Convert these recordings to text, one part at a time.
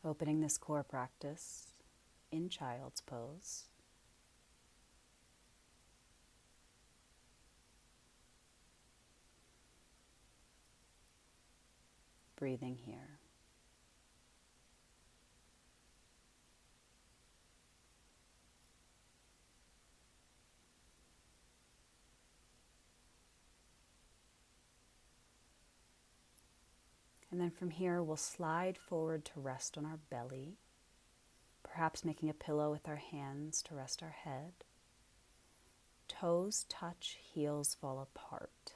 Opening this core practice in child's pose. Breathing here. And then from here, we'll slide forward to rest on our belly, perhaps making a pillow with our hands to rest our head. Toes touch, heels fall apart.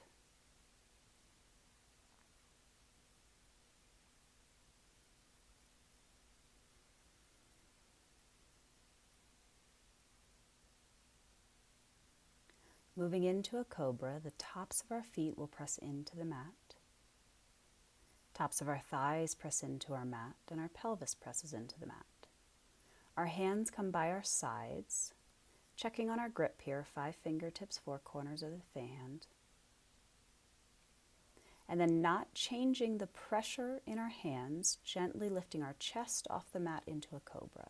Moving into a cobra, the tops of our feet will press into the mat. Tops of our thighs press into our mat, and our pelvis presses into the mat. Our hands come by our sides, checking on our grip here, 5 fingertips, 4 corners of the hand. And then not changing the pressure in our hands, gently lifting our chest off the mat into a cobra.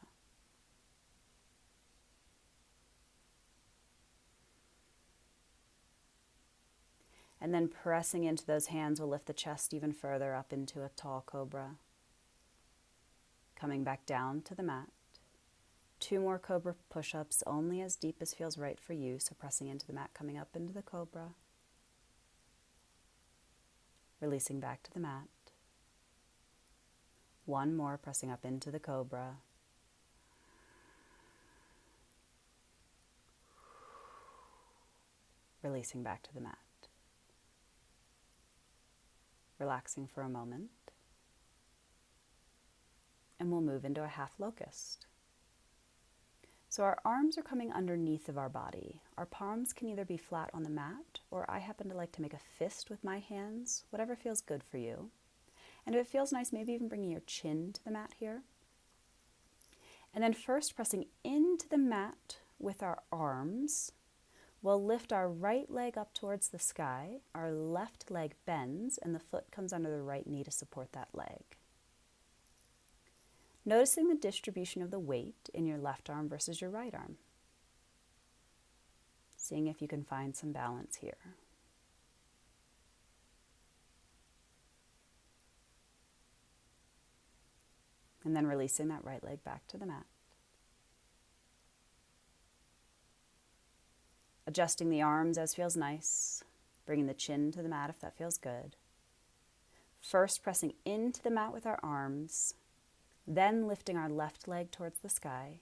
And then pressing into those hands will lift the chest even further up into a tall cobra. Coming back down to the mat. 2 more cobra push-ups, only as deep as feels right for you. So pressing into the mat, coming up into the cobra. Releasing back to the mat. 1 more, pressing up into the cobra. Releasing back to the mat. Relaxing for a moment. And we'll move into a half locust. So our arms are coming underneath of our body. Our palms can either be flat on the mat, or I happen to like to make a fist with my hands, whatever feels good for you. And if it feels nice, maybe even bringing your chin to the mat here. And then first pressing into the mat with our arms, we'll lift our right leg up towards the sky, our left leg bends, and the foot comes under the right knee to support that leg. Noticing the distribution of the weight in your left arm versus your right arm. Seeing if you can find some balance here. And then releasing that right leg back to the mat. Adjusting the arms as feels nice. Bringing the chin to the mat if that feels good. First pressing into the mat with our arms. Then lifting our left leg towards the sky,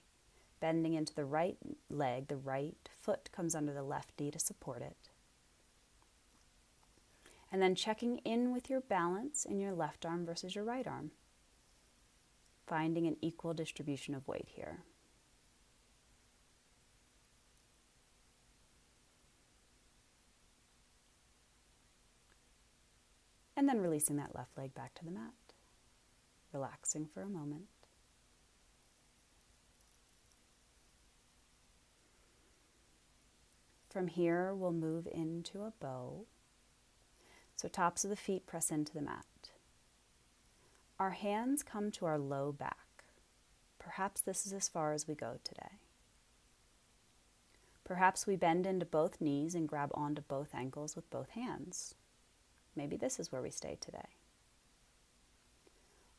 bending into the right leg, the right foot comes under the left knee to support it. And then checking in with your balance in your left arm versus your right arm. Finding an equal distribution of weight here. And then releasing that left leg back to the mat. Relaxing for a moment. From here, we'll move into a bow. So tops of the feet press into the mat. Our hands come to our low back. Perhaps this is as far as we go today. Perhaps we bend into both knees and grab onto both ankles with both hands. Maybe this is where we stay today.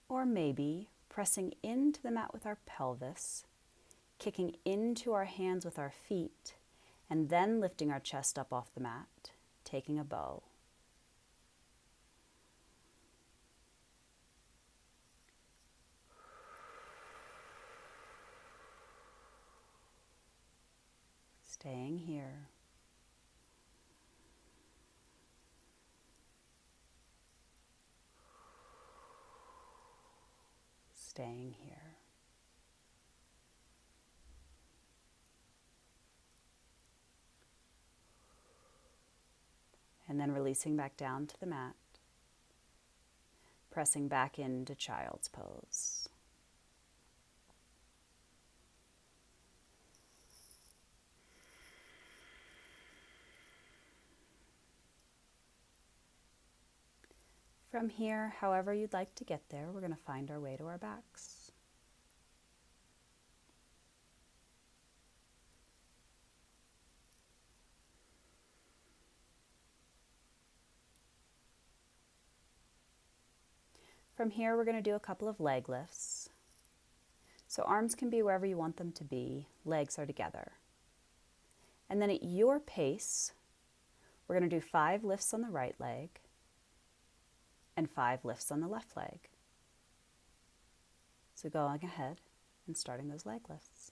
Or maybe pressing into the mat with our pelvis, kicking into our hands with our feet, and then lifting our chest up off the mat, taking a bow. Staying here. Staying here. And then releasing back down to the mat, pressing back into child's pose. From here, however you'd like to get there, we're going to find our way to our backs. From here, we're going to do a couple of leg lifts. So arms can be wherever you want them to be, legs are together. And then at your pace, we're going to do 5 lifts on the right leg and 5 lifts on the left leg. So going ahead and starting those leg lifts.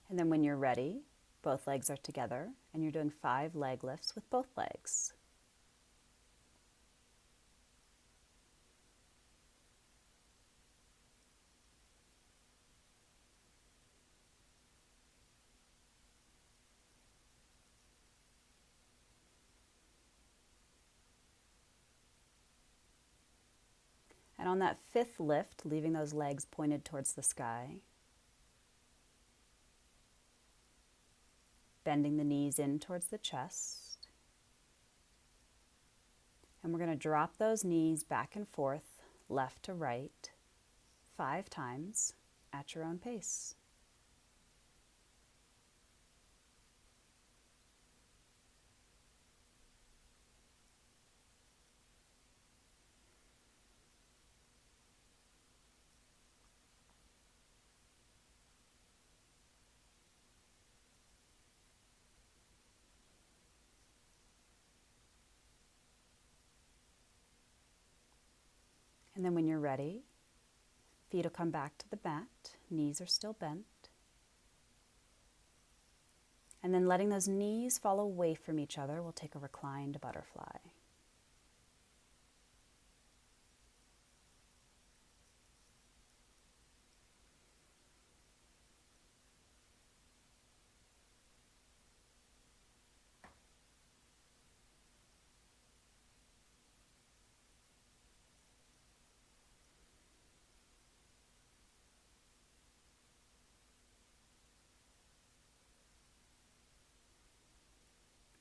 And then when you're ready, both legs are together and you're doing 5 leg lifts with both legs. And on that 5th lift, leaving those legs pointed towards the sky, bending the knees in towards the chest. And we're going to drop those knees back and forth, left to right, 5 times at your own pace. And then when you're ready, feet will come back to the mat, knees are still bent. And then letting those knees fall away from each other, we'll take a reclined butterfly.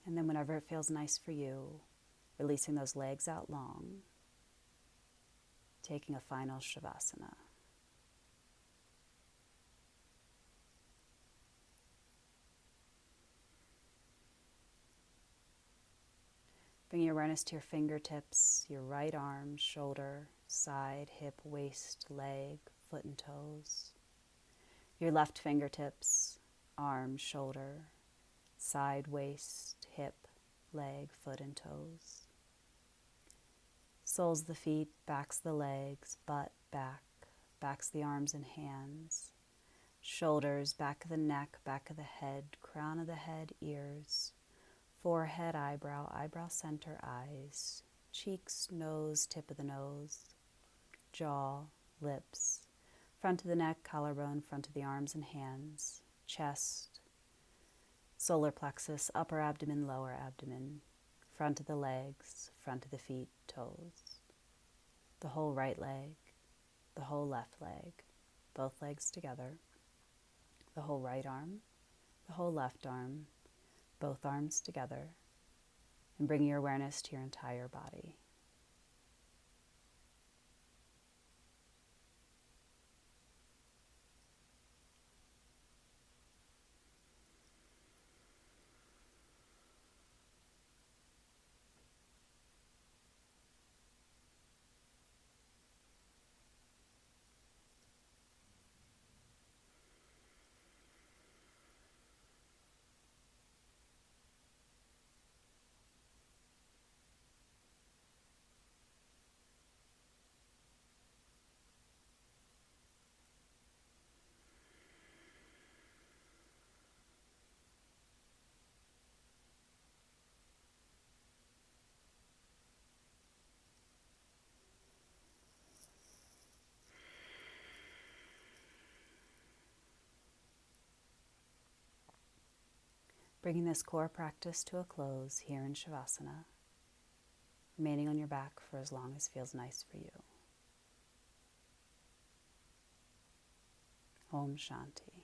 And then whenever it feels nice for you, releasing those legs out long, taking a final Shavasana. Bring your awareness to your fingertips, your right arm, shoulder, side, hip, waist, leg, foot and toes. Your left fingertips, arm, shoulder, side, waist, hip, leg, foot and toes. Soles the feet, backs the legs, butt, back, backs the arms and hands. Shoulders, back of the neck, back of the head, crown of the head, ears. Forehead, eyebrow, eyebrow center, eyes, cheeks, nose, tip of the nose, jaw, lips, front of the neck, collarbone, front of the arms and hands, chest, solar plexus, upper abdomen, lower abdomen, front of the legs, front of the feet, toes, the whole right leg, the whole left leg, both legs together, the whole right arm, the whole left arm, both arms together, and bring your awareness to your entire body. Bringing this core practice to a close here in Shavasana, remaining on your back for as long as feels nice for you. Om Shanti.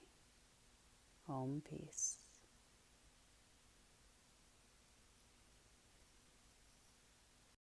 Om Peace.